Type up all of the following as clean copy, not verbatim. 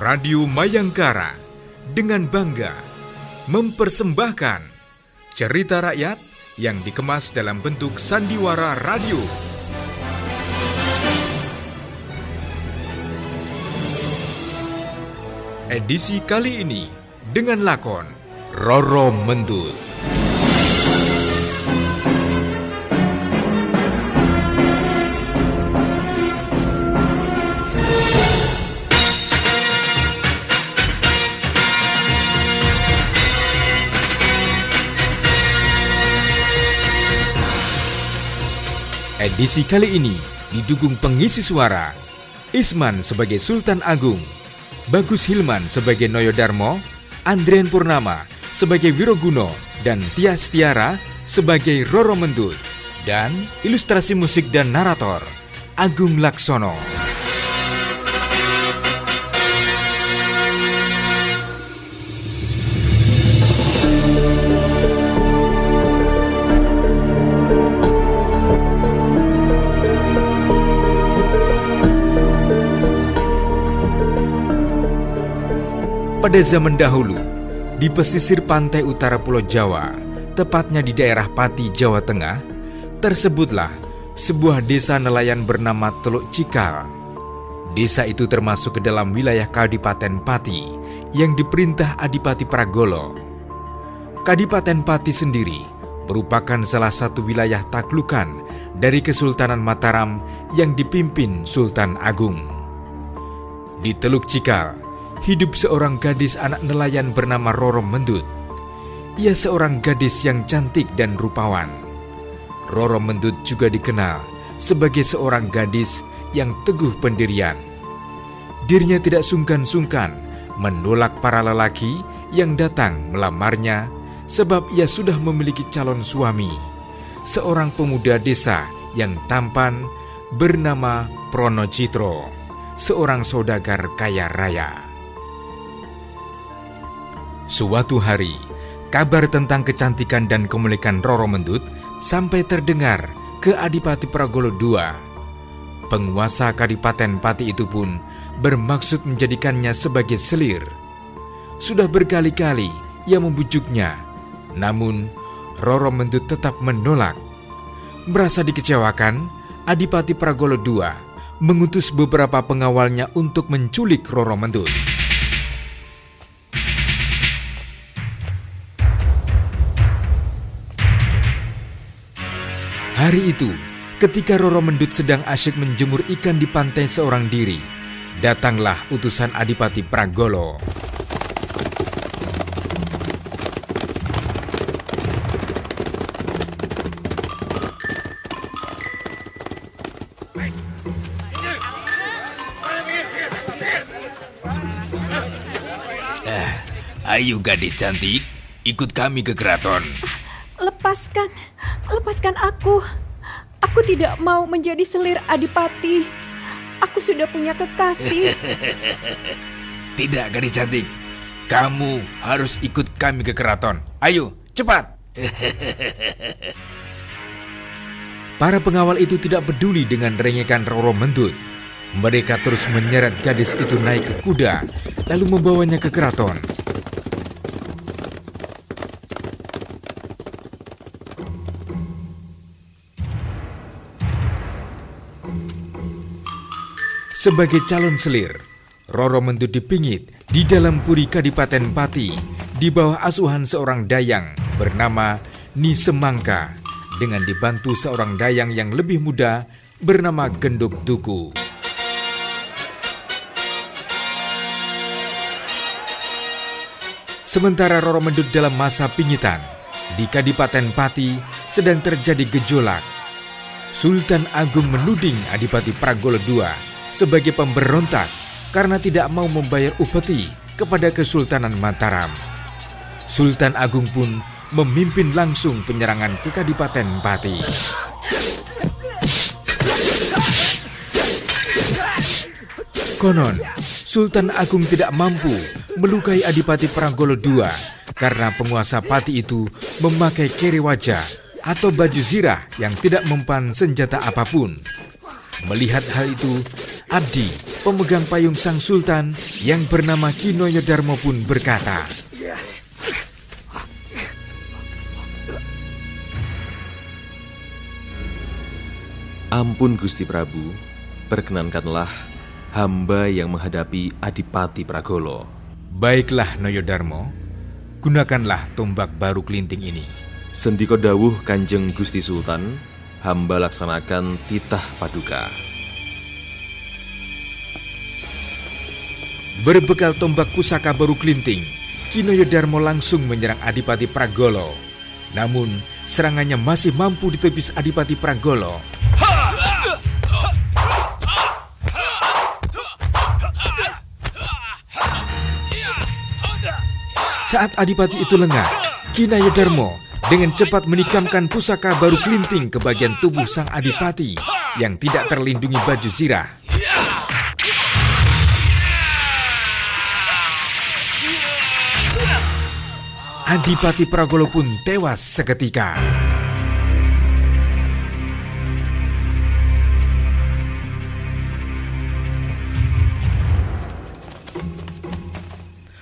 Radio Mayangkara dengan bangga mempersembahkan cerita rakyat yang dikemas dalam bentuk sandiwara radio. Edisi kali ini dengan lakon Roro Mendut. Edisi kali ini didukung pengisi suara Isman sebagai Sultan Agung, Bagus Hilman sebagai Noyodarmo, Andrian Purnama sebagai Wiroguno, dan Tias Tiara sebagai Roro Mendut, dan ilustrasi musik dan narator Agung Laksono. Pada zaman dahulu, di pesisir pantai utara Pulau Jawa, tepatnya di daerah Pati, Jawa Tengah, tersebutlah sebuah desa nelayan bernama Teluk Cikal. Desa itu termasuk ke dalam wilayah Kadipaten Pati yang diperintah Adipati Pragolo. Kadipaten Pati sendiri merupakan salah satu wilayah taklukan dari Kesultanan Mataram yang dipimpin Sultan Agung. Di Teluk Cikal, hidup seorang gadis anak nelayan bernama Roro Mendut. Ia seorang gadis yang cantik dan rupawan. Roro Mendut juga dikenal sebagai seorang gadis yang teguh pendirian. Dirinya tidak sungkan-sungkan menolak para lelaki yang datang melamarnya sebab ia sudah memiliki calon suami, seorang pemuda desa yang tampan bernama Pronocitro, seorang saudagar kaya raya. Suatu hari, kabar tentang kecantikan dan kemuliaan Roro Mendut sampai terdengar ke Adipati Pragolo II. Penguasa Kadipaten Pati itu pun bermaksud menjadikannya sebagai selir. Sudah berkali-kali ia membujuknya, namun Roro Mendut tetap menolak. Merasa dikecewakan, Adipati Pragolo II mengutus beberapa pengawalnya untuk menculik Roro Mendut. Hari itu, ketika Roro Mendut sedang asyik menjemur ikan di pantai seorang diri, datanglah utusan Adipati Pragolo. Ayo gadis cantik, ikut kami ke keraton. Lepaskan aku. Aku tidak mau menjadi selir Adipati. Aku sudah punya kekasih. Tidak, gadis cantik. Kamu harus ikut kami ke keraton. Ayo, cepat. Para pengawal itu tidak peduli dengan rengekan Roro Mendut. Mereka terus menyeret gadis itu naik ke kuda, lalu membawanya ke keraton. Sebagai calon selir, Roro Mendut dipingit di dalam puri Kadipaten Pati di bawah asuhan seorang dayang bernama Ni Semangka dengan dibantu seorang dayang yang lebih muda bernama Genduk Duku. Sementara Roro Mendut dalam masa pingitan, di Kadipaten Pati sedang terjadi gejolak. Sultan Agung menuding Adipati Pragolo II sebagai pemberontak karena tidak mau membayar upeti kepada Kesultanan Mataram. Sultan Agung pun memimpin langsung penyerangan ke Kadipaten Pati. Konon, Sultan Agung tidak mampu melukai Adipati Pragolo II karena penguasa Pati itu memakai kere wajah atau baju zirah yang tidak mempan senjata apapun. Melihat hal itu, Abdi pemegang payung sang sultan yang bernama Ki Noyodarmo pun berkata, "Ampun Gusti Prabu, perkenankanlah hamba yang menghadapi Adipati Pragolo." "Baiklah Noyodarmo, gunakanlah tombak baru kelinting ini." Sendika dawuh Kanjeng Gusti Sultan, hamba laksanakan titah paduka. Berbekal tombak pusaka baru kelinting, Ki Noyodarmo langsung menyerang Adipati Pragolo. Namun, serangannya masih mampu ditepis Adipati Pragolo. Saat Adipati itu lengah, Ki Noyodarmo dengan cepat menikamkan pusaka baru kelinting ke bagian tubuh sang Adipati yang tidak terlindungi baju zirah. Adipati Pragolo pun tewas seketika.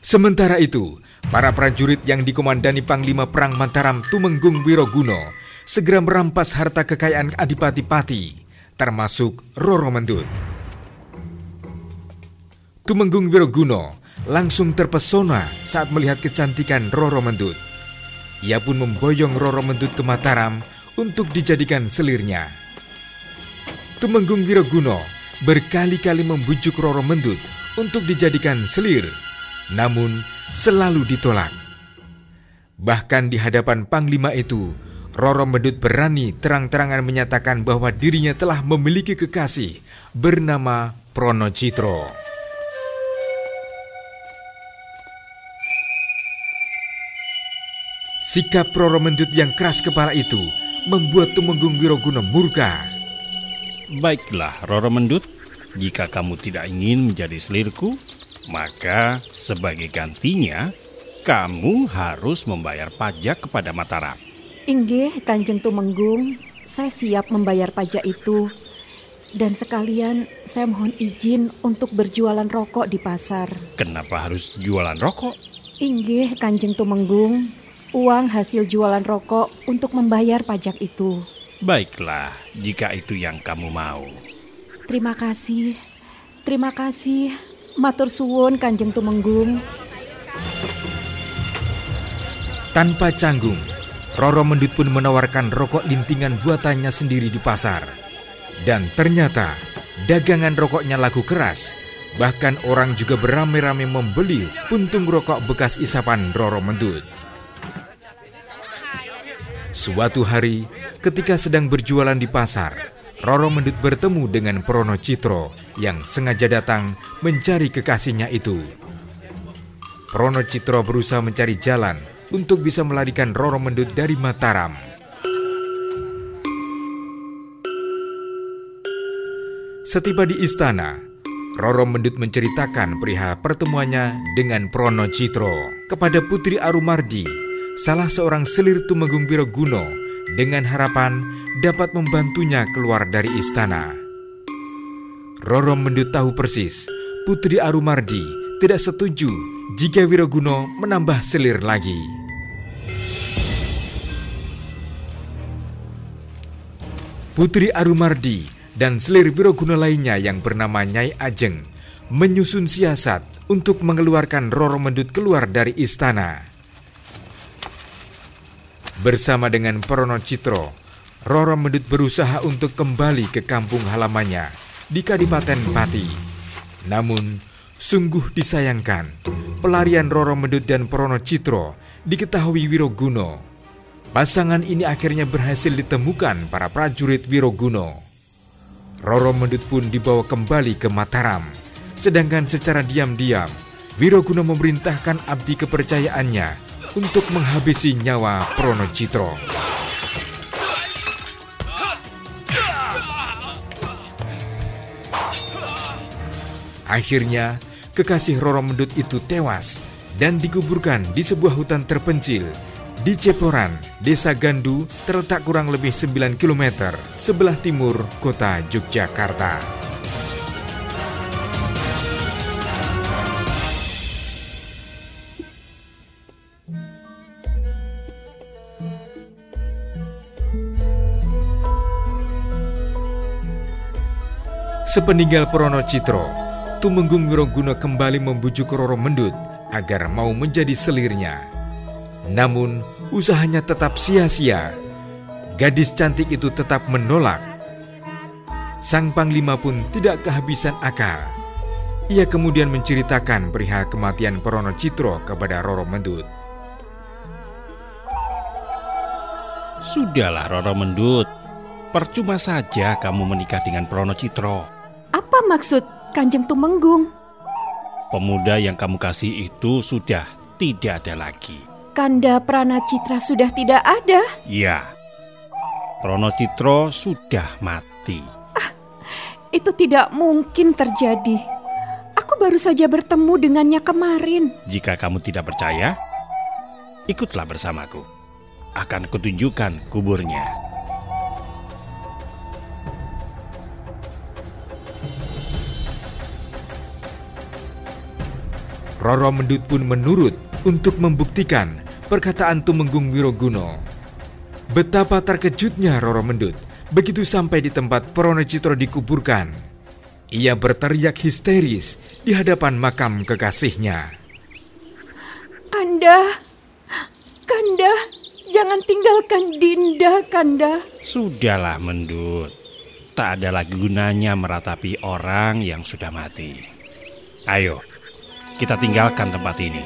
Sementara itu, para prajurit yang dikomandani Panglima Perang Mataram Tumenggung Wiroguno segera merampas harta kekayaan Adipati Pati, termasuk Roro Mendut. Tumenggung Wiroguno langsung terpesona saat melihat kecantikan Roro Mendut. Ia pun memboyong Roro Mendut ke Mataram untuk dijadikan selirnya. Tumenggung Wiroguno berkali-kali membujuk Roro Mendut untuk dijadikan selir, namun selalu ditolak. Bahkan di hadapan Panglima itu, Roro Mendut berani terang-terangan menyatakan bahwa dirinya telah memiliki kekasih bernama Pronocitro. Sikap Roro Mendut yang keras kepala itu membuat Tumenggung Wiroguno murka. "Baiklah Roro Mendut, jika kamu tidak ingin menjadi selirku, maka sebagai gantinya kamu harus membayar pajak kepada Mataram." Inggih, Kanjeng Tumenggung, saya siap membayar pajak itu. Dan sekalian saya mohon izin untuk berjualan rokok di pasar. "Kenapa harus jualan rokok?" Inggih, Kanjeng Tumenggung, uang hasil jualan rokok untuk membayar pajak itu. "Baiklah, jika itu yang kamu mau." Terima kasih. Matur suwun Kanjeng Tumenggung. Tanpa canggung, Roro Mendut pun menawarkan rokok lintingan buatannya sendiri di pasar. Dan ternyata dagangan rokoknya laku keras. Bahkan orang juga beramai-ramai membeli puntung rokok bekas isapan Roro Mendut. Suatu hari, ketika sedang berjualan di pasar, Roro Mendut bertemu dengan Pronocitro yang sengaja datang mencari kekasihnya itu. Pronocitro berusaha mencari jalan untuk bisa melarikan Roro Mendut dari Mataram. Setiba di istana, Roro Mendut menceritakan perihal pertemuannya dengan Pronocitro kepada Putri Arumardi, salah seorang selir Tumenggung Wiroguno, dengan harapan dapat membantunya keluar dari istana. Roro Mendut tahu persis Putri Arumardi tidak setuju jika Wiroguno menambah selir lagi. Putri Arumardi dan selir Wiroguno lainnya yang bernama Nyai Ajeng menyusun siasat untuk mengeluarkan Roro Mendut keluar dari istana. Bersama dengan Pronocitro, Roro Mendut berusaha untuk kembali ke kampung halamannya di Kadipaten Pati. Namun, sungguh disayangkan, pelarian Roro Mendut dan Pronocitro diketahui Wiroguno. Pasangan ini akhirnya berhasil ditemukan para prajurit Wiroguno. Roro Mendut pun dibawa kembali ke Mataram, sedangkan secara diam-diam Wiroguno memerintahkan abdi kepercayaannya untuk menghabisi nyawa Pronocitro. Akhirnya, kekasih Roro Mendut itu tewas dan dikuburkan di sebuah hutan terpencil di Ceporan, Desa Gandu, terletak kurang lebih 9 km sebelah timur kota Yogyakarta. Sepeninggal Prono Citro, Tumenggung Wiroguna kembali membujuk Roro Mendut agar mau menjadi selirnya. Namun, usahanya tetap sia-sia. Gadis cantik itu tetap menolak. Sang Panglima pun tidak kehabisan akal. Ia kemudian menceritakan perihal kematian Prono Citro kepada Roro Mendut. Sudahlah Roro Mendut, percuma saja kamu menikah dengan Prono Citro. Apa maksud Kanjeng Tumenggung? Pemuda yang kamu kasih itu sudah tidak ada lagi. Kanda Prana Citra sudah tidak ada? Ya, Prono Citro sudah mati. Itu tidak mungkin terjadi. Aku baru saja bertemu dengannya kemarin. Jika kamu tidak percaya, ikutlah bersamaku. Akan kutunjukkan kuburnya. Roro Mendut pun menurut untuk membuktikan perkataan Tumenggung Wiroguna. Betapa terkejutnya Roro Mendut begitu sampai di tempat Prono Citro dikuburkan. Ia berteriak histeris di hadapan makam kekasihnya. Kanda, jangan tinggalkan Dinda, Kanda. Sudahlah Mendut, tak ada lagi gunanya meratapi orang yang sudah mati. Ayo, kita tinggalkan tempat ini.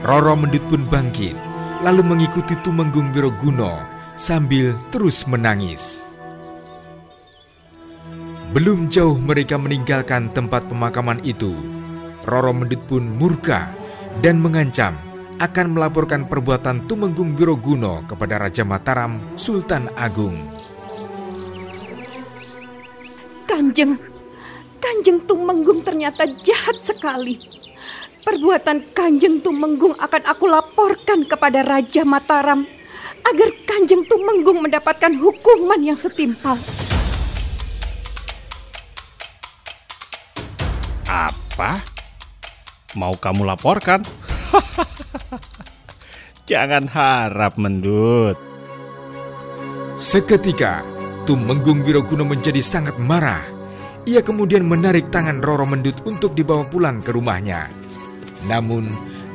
Roro Mendut pun bangkit, lalu mengikuti Tumenggung Wiroguna sambil terus menangis. Belum jauh mereka meninggalkan tempat pemakaman itu, Roro Mendut pun murka dan mengancam akan melaporkan perbuatan Tumenggung Wiroguna kepada Raja Mataram, Sultan Agung. Kanjeng Tumenggung ternyata jahat sekali. Perbuatan Kanjeng Tumenggung akan aku laporkan kepada Raja Mataram agar Kanjeng Tumenggung mendapatkan hukuman yang setimpal. Apa? Mau kamu laporkan? Jangan harap Mendut. Seketika, Tumenggung Wiroguna menjadi sangat marah. Ia kemudian menarik tangan Roro Mendut untuk dibawa pulang ke rumahnya. Namun,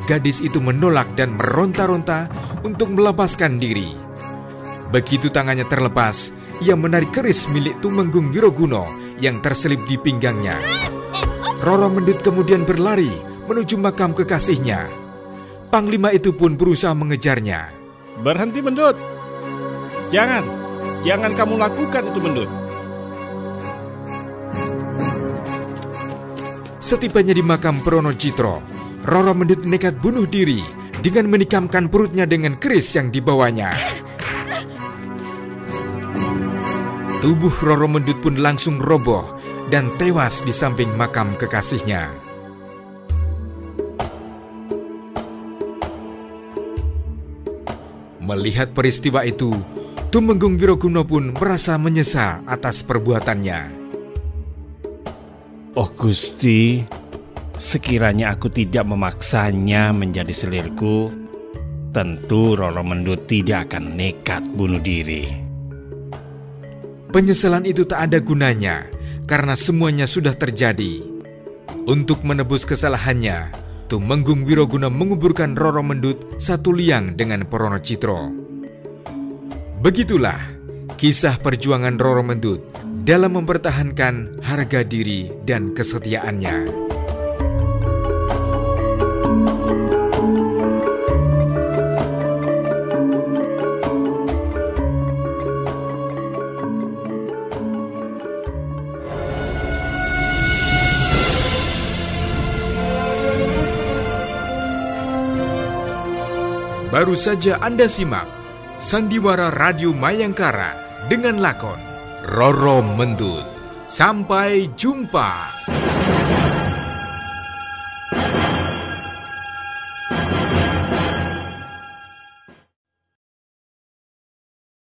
gadis itu menolak dan meronta-ronta untuk melepaskan diri. Begitu tangannya terlepas, ia menarik keris milik Tumenggung Wiroguna yang terselip di pinggangnya. Roro Mendut kemudian berlari menuju makam kekasihnya. Panglima itu pun berusaha mengejarnya. Berhenti Mendut. Jangan kamu lakukan itu Mendut. Setibanya di makam Prono Citro, Roro Mendut nekat bunuh diri dengan menikamkan perutnya dengan keris yang dibawanya. Tubuh Roro Mendut pun langsung roboh dan tewas di samping makam kekasihnya. Melihat peristiwa itu, Tumenggung Wiroguna pun merasa menyesal atas perbuatannya. Oh Gusti, sekiranya aku tidak memaksanya menjadi selirku, tentu Roro Mendut tidak akan nekat bunuh diri. Penyesalan itu tak ada gunanya karena semuanya sudah terjadi. Untuk menebus kesalahannya, Tumenggung Wiroguna menguburkan Roro Mendut satu liang dengan Prono Citro. Begitulah kisah perjuangan Roro Mendut dalam mempertahankan harga diri dan kesetiaannya. Baru saja Anda simak Sandiwara Radio Mayangkara dengan lakon Roro Mendut. Sampai jumpa.